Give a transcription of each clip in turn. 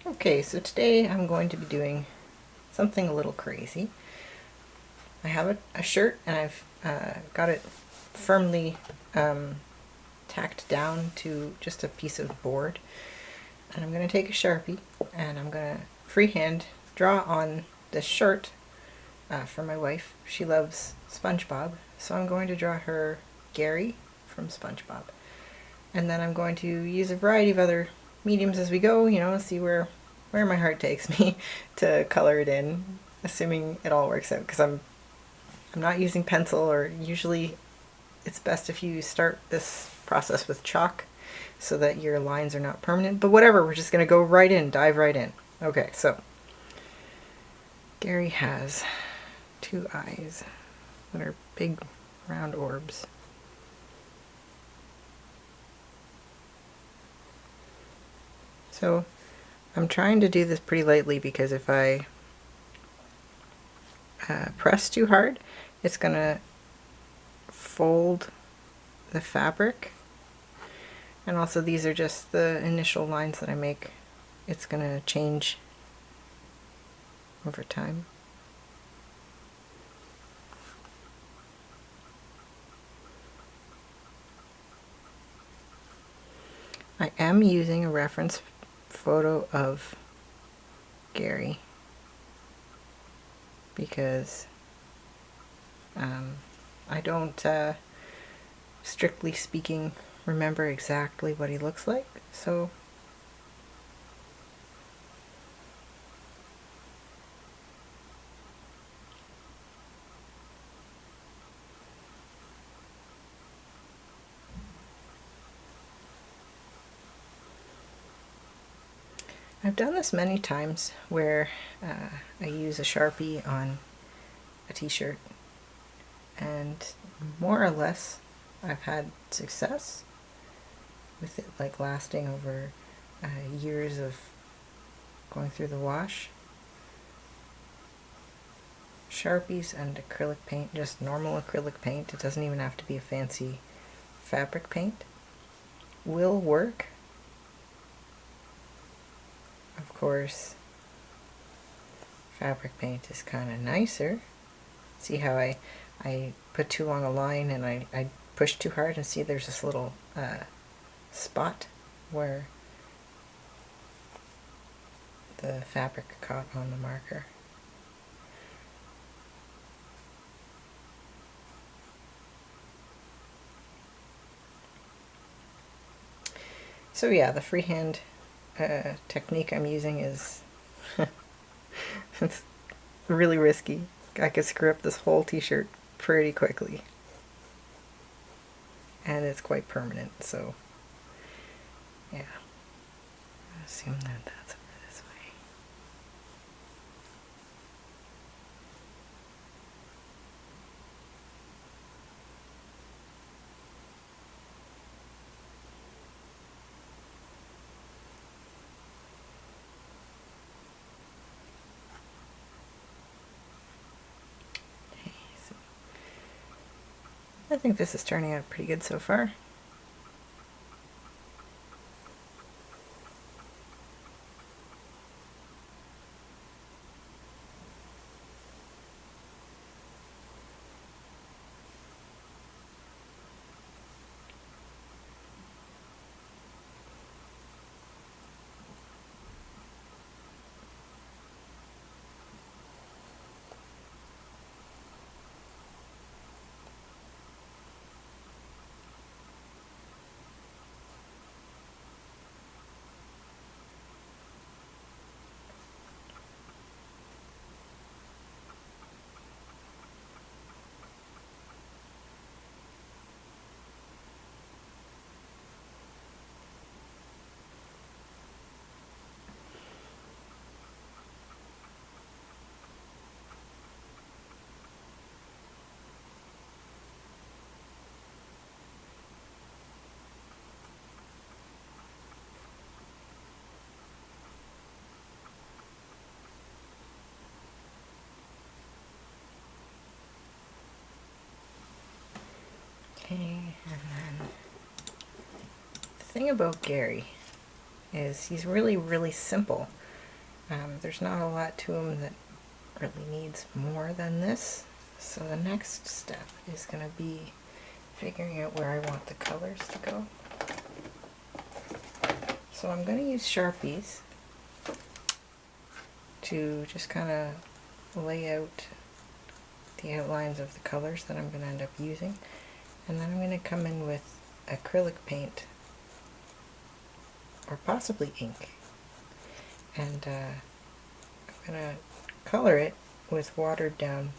Okay, so today I'm going to be doing something a little crazy. I have a shirt and I've got it firmly tacked down to just a piece of board. And I'm going to take a Sharpie and I'm going to freehand draw on this shirt for my wife. She loves Spongebob, so I'm going to draw her Gary from Spongebob. And then I'm going to use a variety of other mediums as we go, you know, see where my heart takes me to color it in, assuming it all works out, because I'm not using pencil, or usually it's best if you start this process with chalk so that your lines are not permanent, but whatever, we're just going to go right in, dive right in. Okay, so Gary has two eyes that are big round orbs. So I'm trying to do this pretty lightly because if I press too hard, it's going to fold the fabric. And also these are just the initial lines that I make. It's going to change over time. I am using a reference photo of Gary because I don't, strictly speaking, remember exactly what he looks like, so I've done this many times where I use a Sharpie on a t-shirt, and more or less I've had success with it, like lasting over years of going through the wash. Sharpies and acrylic paint, just normal acrylic paint, it doesn't even have to be a fancy fabric paint, will work. Of course, fabric paint is kind of nicer. See how I put too long a line and I push too hard, and see there's this little spot where the fabric caught on the marker. So yeah, the freehand technique I'm using is it's really risky. I could screw up this whole t-shirt pretty quickly, and it's quite permanent, so yeah, I assume that that's over this way. I think this is turning out pretty good so far. Okay, and then the thing about Gary is he's really, really simple. There's not a lot to them that really needs more than this. So the next step is going to be figuring out where I want the colors to go. So I'm going to use Sharpies to just kind of lay out the outlines of the colors that I'm going to end up using. And then I'm going to come in with acrylic paint, or possibly ink. And I'm going to color it with watered down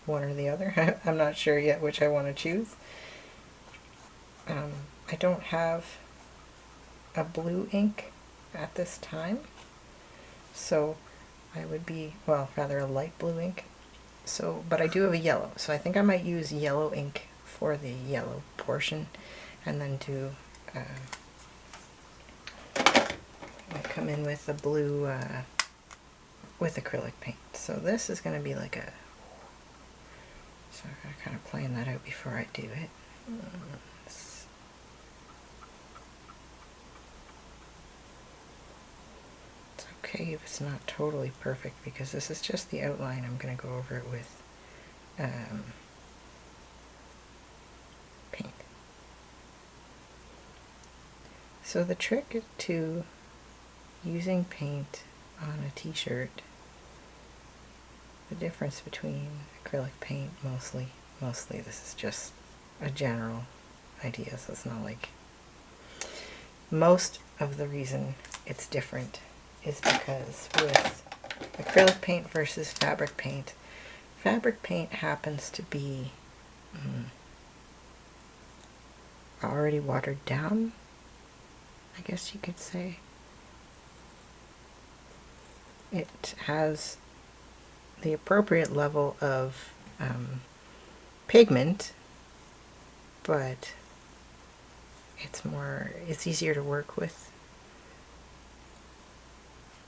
one or the other. I'm not sure yet which I want to choose. I don't have a blue ink at this time, so I would be, well, rather a light blue ink. So, but I do have a yellow, so I think I might use yellow ink for the yellow portion, and then do I come in with the blue with acrylic paint. So this is going to be like a, so I'm going to kind of plan that out before I do it. It's okay if it's not totally perfect, because this is just the outline. I'm going to go over it with paint. So the trick to using paint on a t-shirt, the difference between acrylic paint, mostly this is just a general idea, so it's not like, most of the reason it's different is because with acrylic paint versus fabric paint happens to be already watered down, I guess you could say. It has the appropriate level of pigment, but it's easier to work with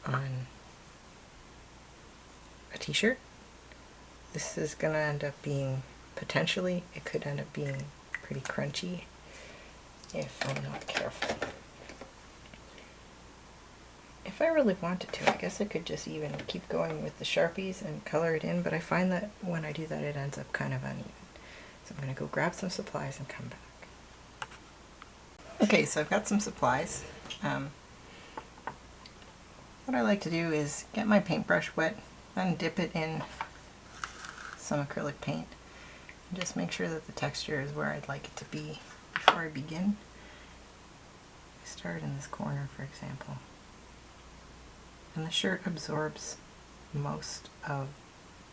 on a t-shirt. This is going to end up being, potentially, it could end up being pretty crunchy if I'm not careful. If I really wanted to, I guess I could just even keep going with the Sharpies and color it in, but I find that when I do that it ends up kind of uneven. So I'm going to go grab some supplies and come back. Okay, so I've got some supplies. What I like to do is get my paintbrush wet, then dip it in some acrylic paint, and just make sure that the texture is where I'd like it to be before I begin. I start in this corner, for example. And the shirt absorbs most of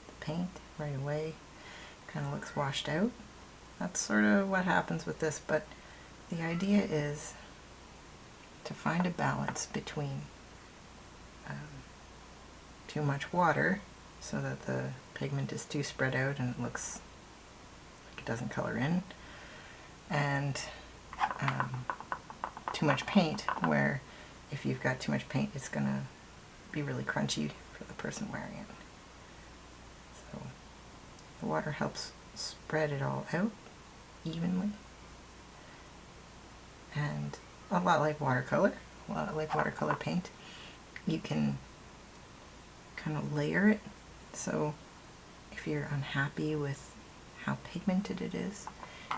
the paint right away. Kind of looks washed out. That's sort of what happens with this, but the idea is to find a balance between too much water so that the pigment is too spread out and it looks like it doesn't color in, and too much paint, where if you've got too much paint it's gonna be really crunchy for the person wearing it. So the water helps spread it all out evenly, and a lot like watercolor paint, you can kind of layer it. So if you're unhappy with how pigmented it is,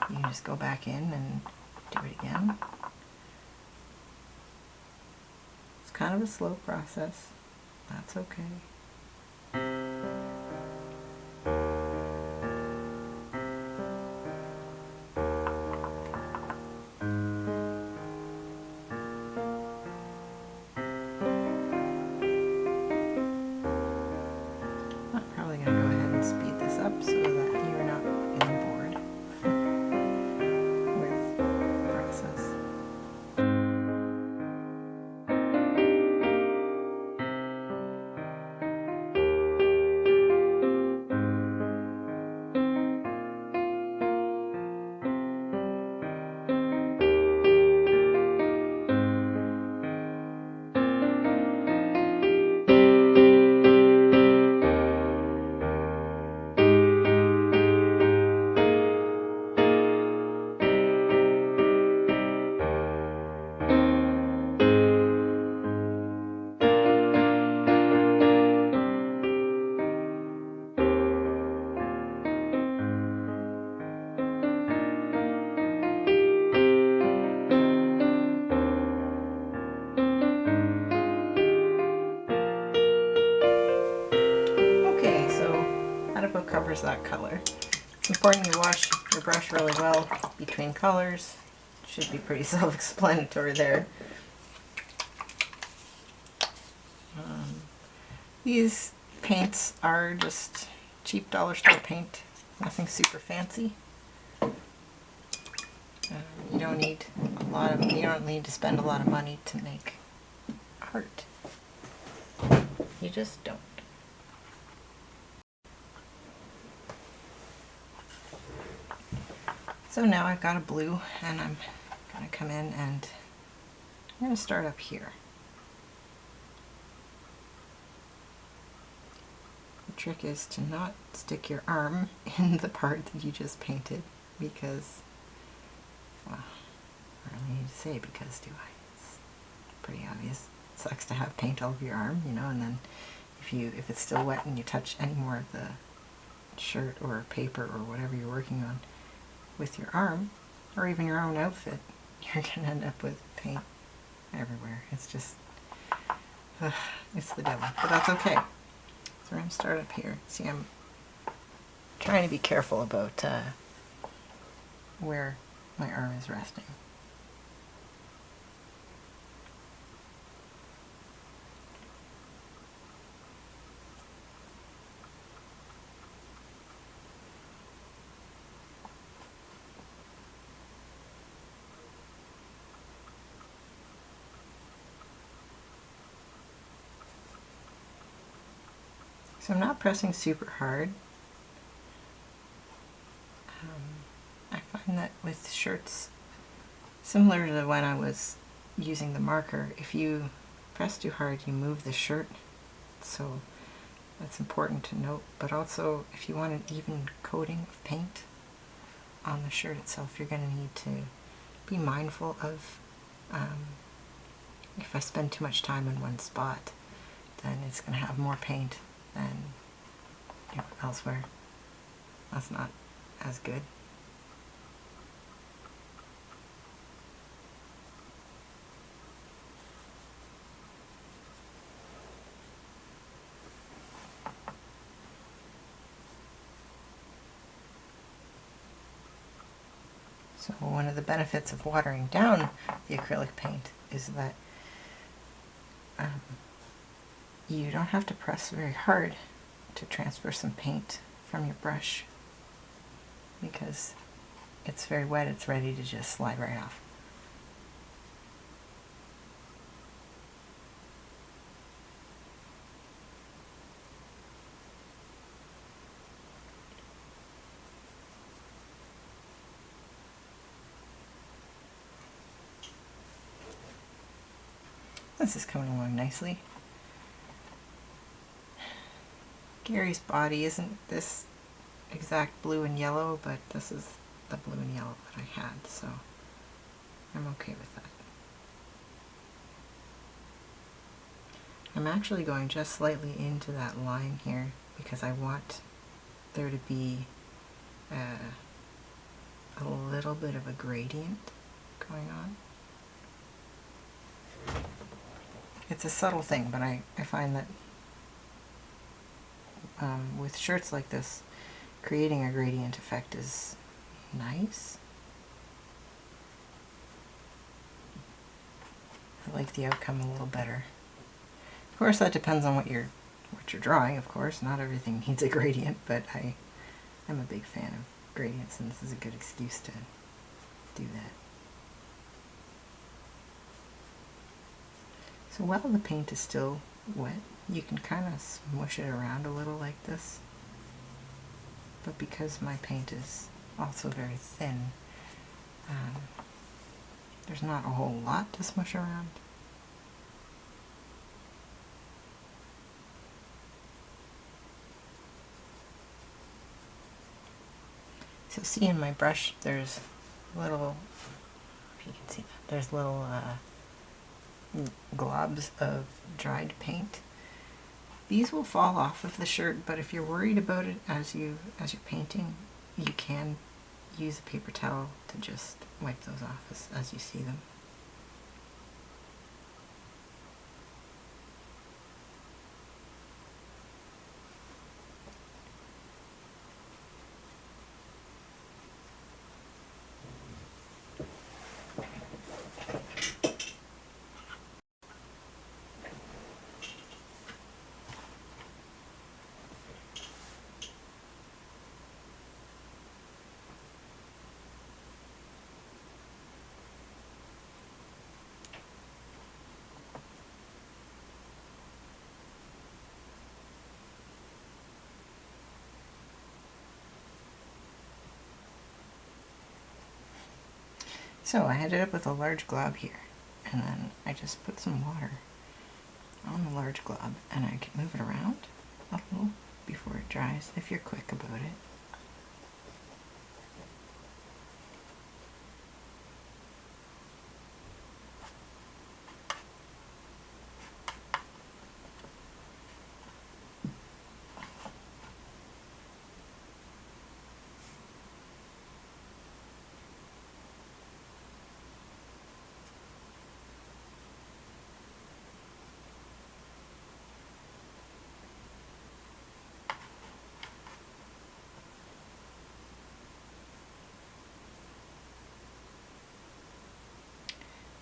you can just go back in and do it again. It's kind of a slow process. That's okay. I'm probably going to go ahead and speed this up so that you're not getting bored with the process. there's that color. It's important you wash your brush really well between colors. Should be pretty self-explanatory there. These paints are just cheap dollar store paint, nothing super fancy. You don't need you don't need to spend a lot of money to make art. You just don't. So now I've got a blue, and I'm going to come in and I'm going to start up here. The trick is to not stick your arm in the part that you just painted, because, well, I don't really need to say because, do I? It's pretty obvious. It sucks to have paint all over your arm, you know, and then if it's still wet and you touch any more of the shirt or paper or whatever you're working on with your arm, or even your own outfit, you're going to end up with paint everywhere. It's just, it's the devil, but that's okay. So we're going to start up here. See, I'm trying to be careful about where my arm is resting. So I'm not pressing super hard. I find that with shirts, similar to when I was using the marker, if you press too hard, you move the shirt. So that's important to note. But also, if you want an even coating of paint on the shirt itself, you're going to need to be mindful of, if I spend too much time in one spot, then it's going to have more paint than, you know, elsewhere. That's not as good. So one of the benefits of watering down the acrylic paint is that you don't have to press very hard to transfer some paint from your brush, because it's very wet, it's ready to just slide right off. This is coming along nicely. Gary's body isn't this exact blue and yellow, but this is the blue and yellow that I had, so I'm okay with that. I'm actually going just slightly into that line here because I want there to be a little bit of a gradient going on. It's a subtle thing, but I find that with shirts like this, creating a gradient effect is nice. I like the outcome a little better. Of course, that depends on what you're drawing, of course. Not everything needs a gradient, but I'm a big fan of gradients, and this is a good excuse to do that. So while the paint is still wet, you can kind of smush it around a little like this. But because my paint is also very thin, there's not a whole lot to smush around. So see in my brush, there's little, if you can see that, there's little globs of dried paint. These will fall off of the shirt, but if you're worried about it as you're painting, you can use a paper towel to just wipe those off as you see them. So I ended up with a large glob here, and then I just put some water on the large glob, and I can move it around a little before it dries if you're quick about it.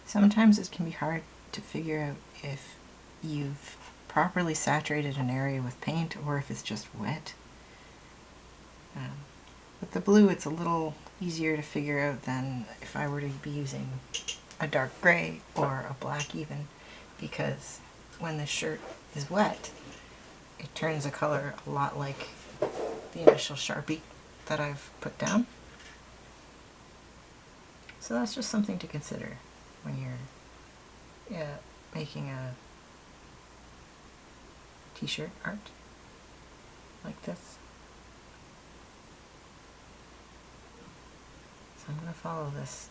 Sometimes it can be hard to figure out if you've properly saturated an area with paint or if it's just wet. With the blue it's a little easier to figure out than if I were to be using a dark gray or a black even, because when the shirt is wet it turns a color a lot like the initial Sharpie that I've put down. So that's just something to consider when you're making a t-shirt art like this. So I'm going to follow this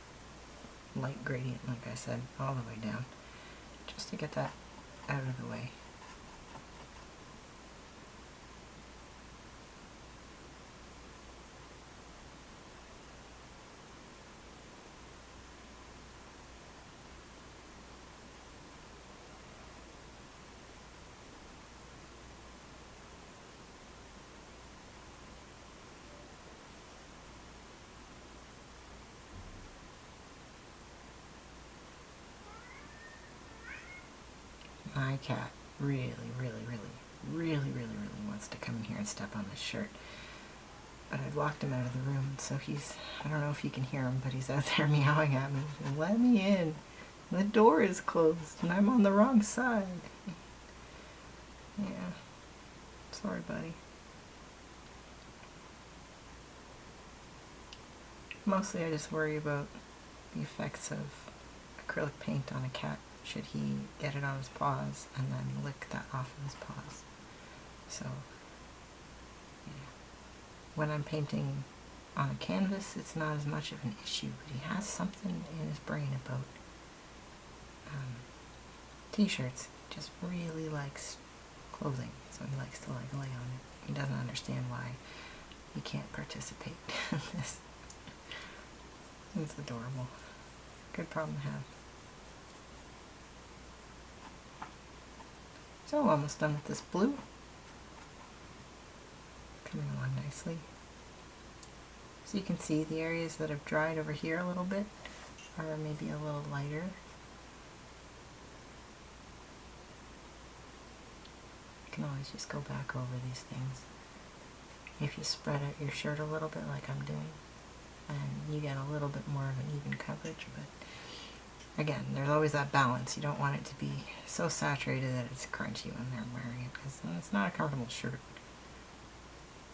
light gradient, like I said, all the way down, just to get that out of the way. My cat really wants to come in here and step on this shirt. But I've locked him out of the room, so he's, I don't know if you can hear him, but he's out there meowing at me. Let me in. The door is closed and I'm on the wrong side. Yeah. Sorry, buddy. Mostly I just worry about the effects of acrylic paint on a cat should he get it on his paws and then lick that off of his paws. So, yeah. When I'm painting on a canvas, it's not as much of an issue, but he has something in his brain about t-shirts. He just really likes clothing, so he likes to like lay on it. He doesn't understand why he can't participate in this. It's adorable. Good problem to have. So almost done with this blue. Coming along nicely. So you can see the areas that have dried over here a little bit are maybe a little lighter. You can always just go back over these things. If you spread out your shirt a little bit like I'm doing, and you get a little bit more of an even coverage, but again, there's always that balance. You don't want it to be so saturated that it's crunchy when they're wearing it, because then it's not a comfortable shirt.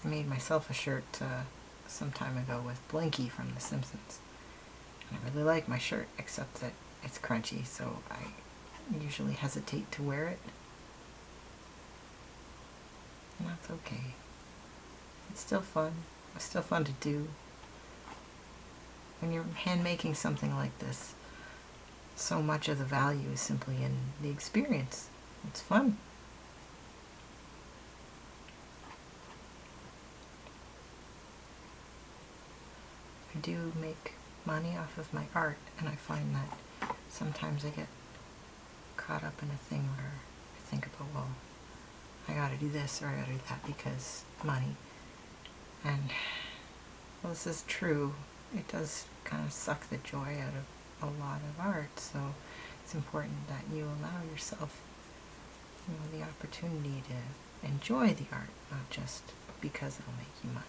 I made myself a shirt some time ago with Blinky from The Simpsons. And I really like my shirt, except that it's crunchy, so I usually hesitate to wear it. And that's okay. It's still fun. It's still fun to do. When you're hand making something like this, so much of the value is simply in the experience. It's fun. I do make money off of my art, and I find that sometimes I get caught up in a thing where I think about, well, I gotta do this or I gotta do that because money. And, well, this is true. It does kind of suck the joy out of a lot of art, so it's important that you allow yourself, you know, the opportunity to enjoy the art, not just because it'll make you money.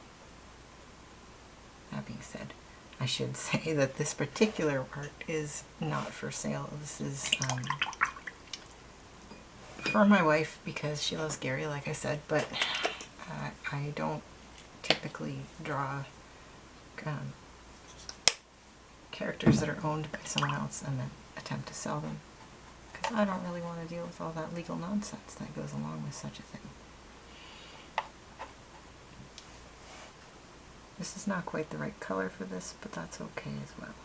That being said, I should say that this particular art is not for sale. This is for my wife because she loves Gary, like I said, but I don't typically draw characters that are owned by someone else and then attempt to sell them. Because I don't really want to deal with all that legal nonsense that goes along with such a thing. This is not quite the right color for this, but that's okay as well.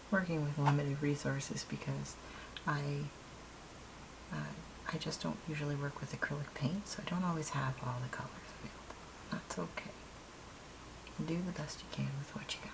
Working with limited resources because I just don't usually work with acrylic paint, so I don't always have all the colors available. That's okay. You do the best you can with what you got.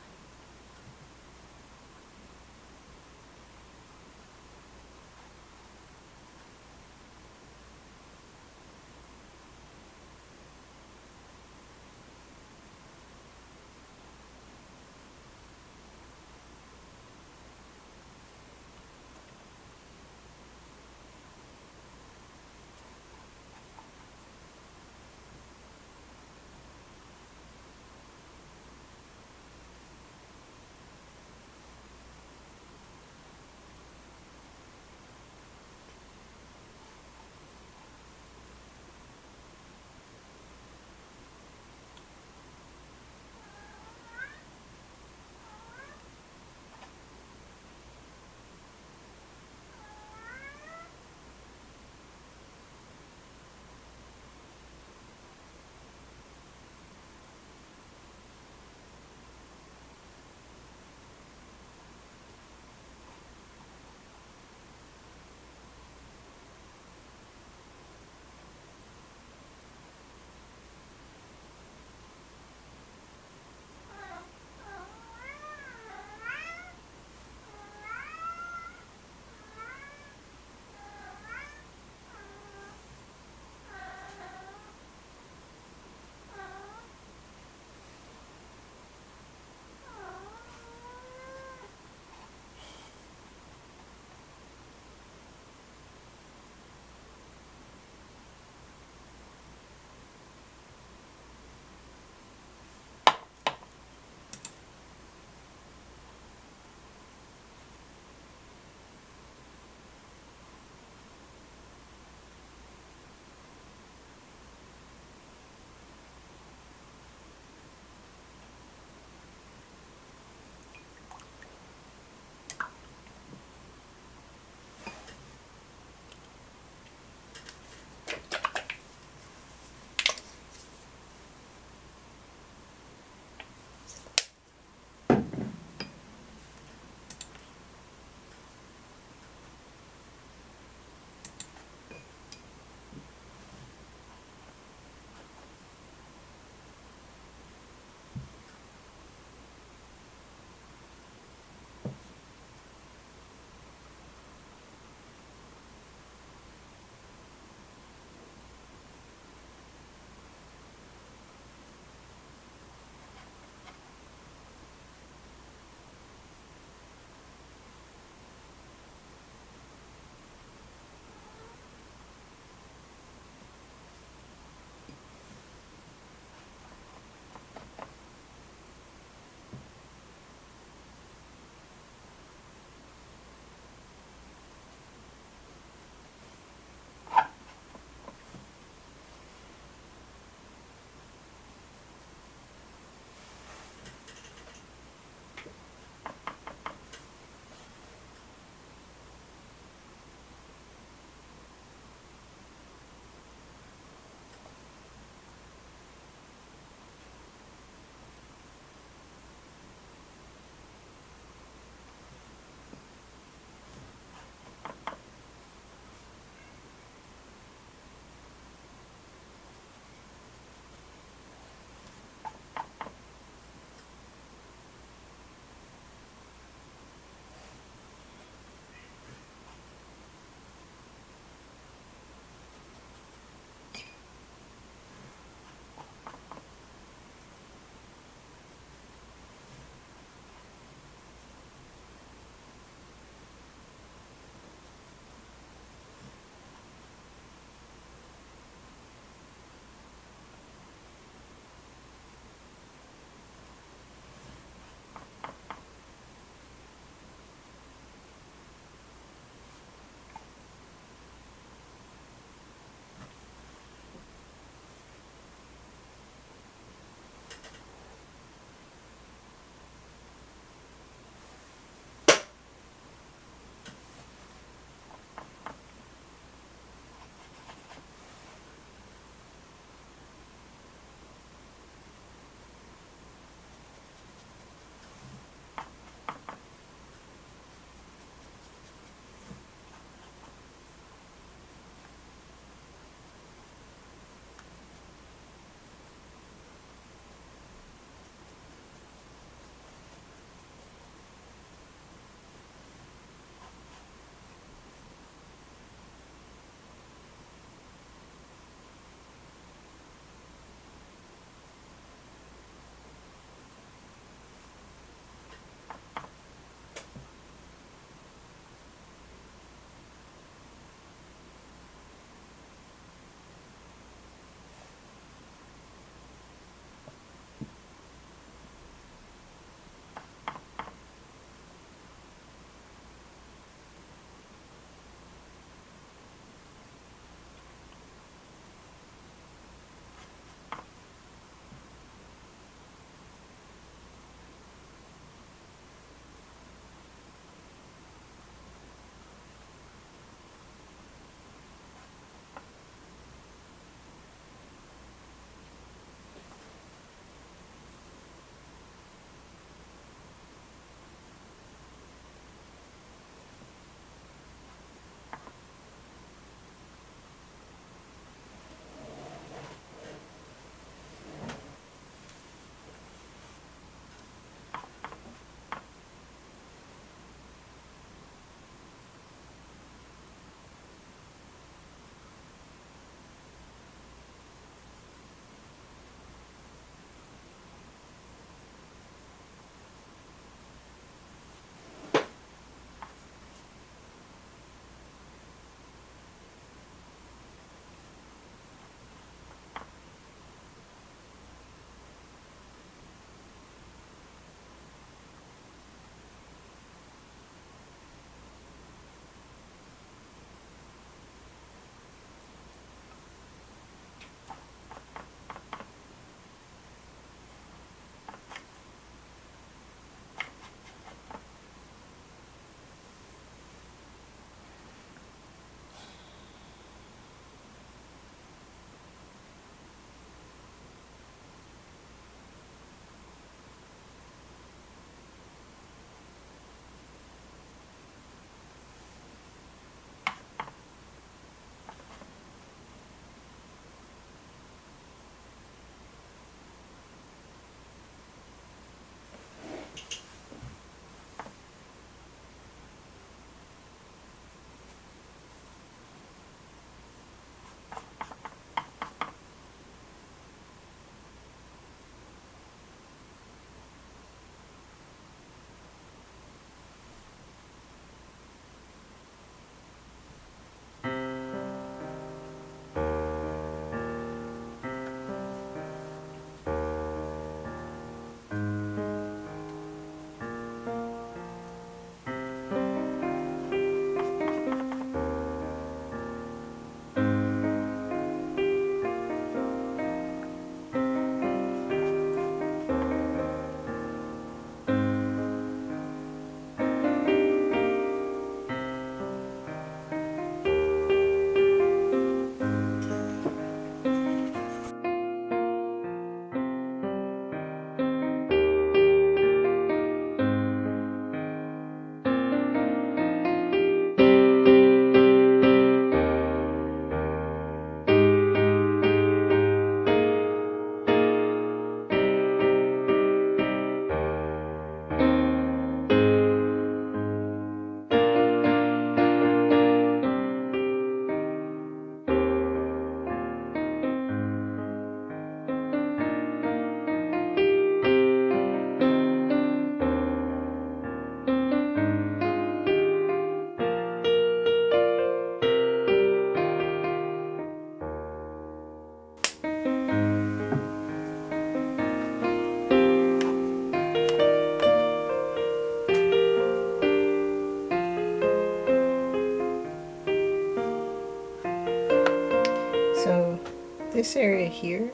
this area here,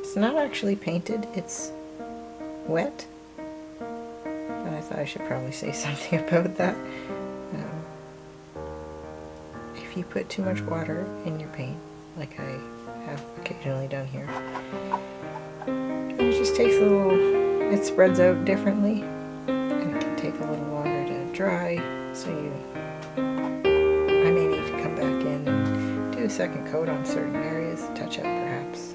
it's not actually painted, it's wet. But I thought I should probably say something about that. If you put too much water in your paint, like I have occasionally done here, it just takes a little, it spreads out differently, and it can take a little longer to dry, so I may need to come back in and do a second coat on certain areas, touch up perhaps.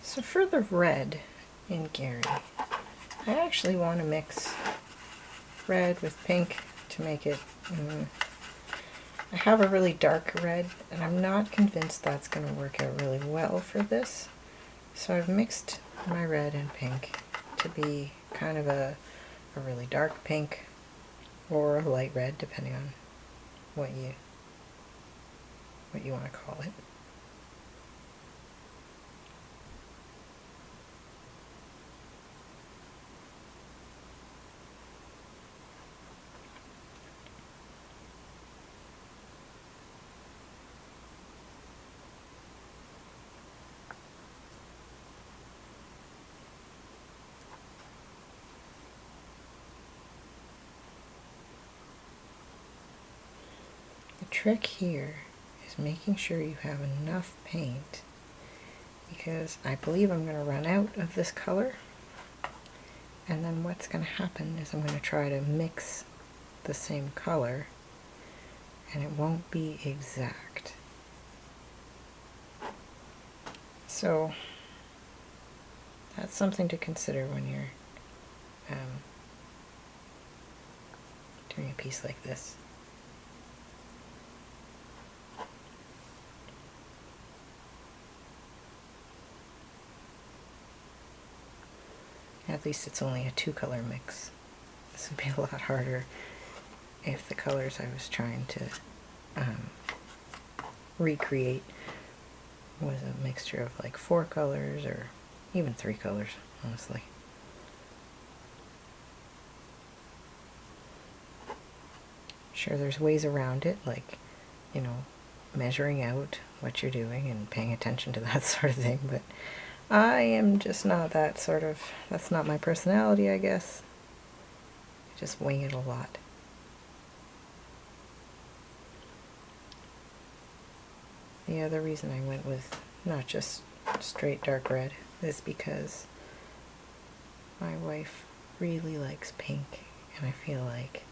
So for the red in Gary, I actually want to mix red with pink to make it, I have a really dark red, and I'm not convinced that's going to work out really well for this. So I've mixed my red and pink to be kind of a really dark pink or a light red, depending on what you want to call it. The trick here is making sure you have enough paint, because I believe I'm going to run out of this color, and then what's going to happen is I'm going to try to mix the same color and it won't be exact. So that's something to consider when you're doing a piece like this. At least it's only a two-color mix. This would be a lot harder if the colors I was trying to recreate was a mixture of like 4 colors or even 3 colors, honestly. Sure, there's ways around it, like, you know, measuring out what you're doing and paying attention to that sort of thing, but I am just not that sort of, that's not my personality, I guess. I just wing it a lot. The other reason I went with not just straight dark red is because my wife really likes pink, and I feel like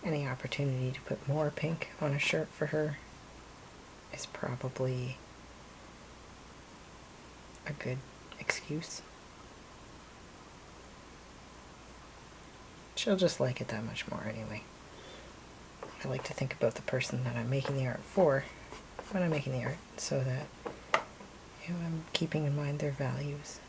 any opportunity to put more pink on a shirt for her is probably a good excuse. She'll just like it that much more anyway. I like to think about the person that I'm making the art for when I'm making the art, so that, you know, I'm keeping in mind their values.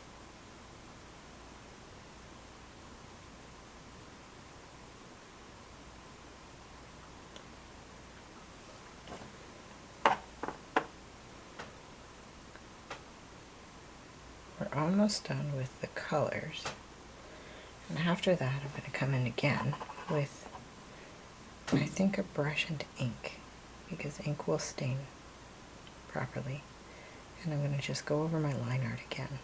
We're almost done with the colors, and after that I'm going to come in again with, I think, a brush and ink, because ink will stain properly, and I'm going to just go over my line art again,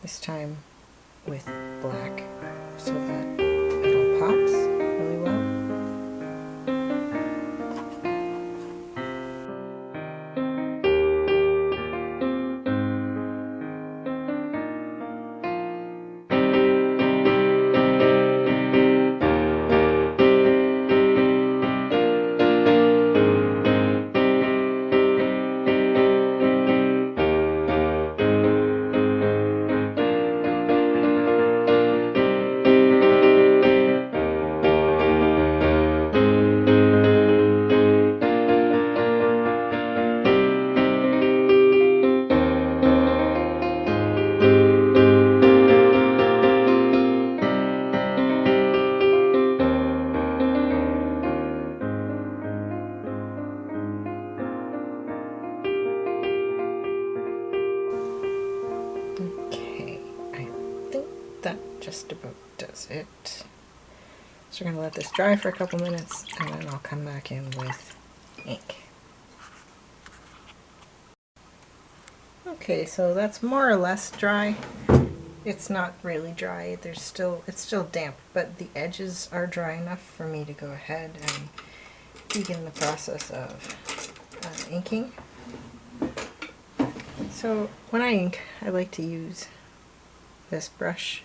this time with black, so that it all pops really well. Okay, I think that just about does it. So we're going to let this dry for a couple minutes, and then I'll come back in with ink. Okay, so that's more or less dry. It's not really dry. It's still damp, but the edges are dry enough for me to go ahead and begin the process of inking. So when I ink, I like to use this brush.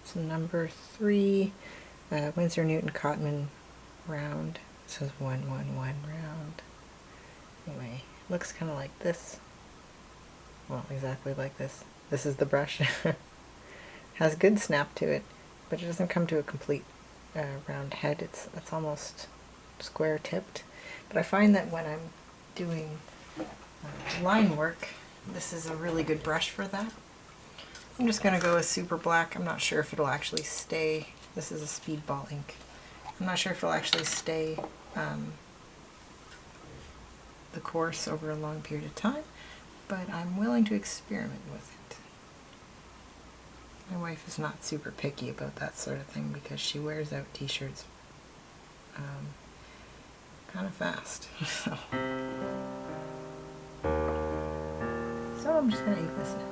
It's number 3, Winsor Newton Cotman round. It says 111 round. Anyway, it looks kind of like this. Well, exactly like this. This is the brush. Has good snap to it, but it doesn't come to a complete round head. It's almost square tipped. But I find that when I'm doing line work, this is a really good brush for that. I'm just going to go with super black. I'm not sure if it'll actually stay. This is a speedball ink. I'm not sure if it'll actually stay the course over a long period of time, but I'm willing to experiment with it. My wife is not super picky about that sort of thing because she wears out t-shirts kind of fast. So I'm just going to ink this now.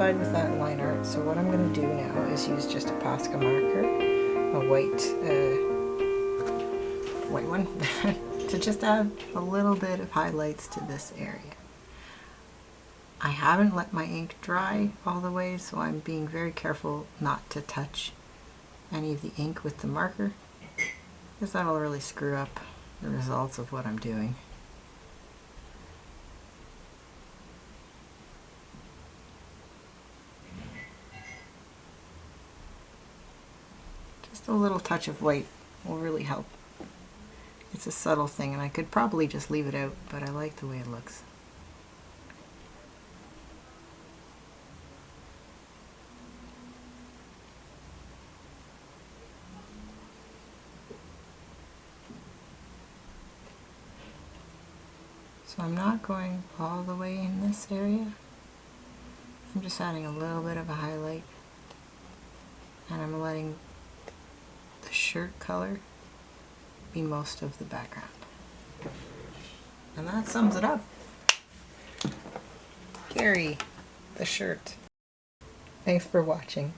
satisfied with that line art, so what I'm going to do now is use just a Posca marker, a white one, to just add a little bit of highlights to this area. I haven't let my ink dry all the way, so I'm being very careful not to touch any of the ink with the marker, because that'll really screw up the results of what I'm doing. Just a little touch of white will really help. It's a subtle thing, and I could probably just leave it out, but I like the way it looks. So I'm not going all the way in this area. I'm just adding a little bit of a highlight, and I'm letting the shirt color be most of the background. And that sums it up. Gary, the shirt. Thanks for watching.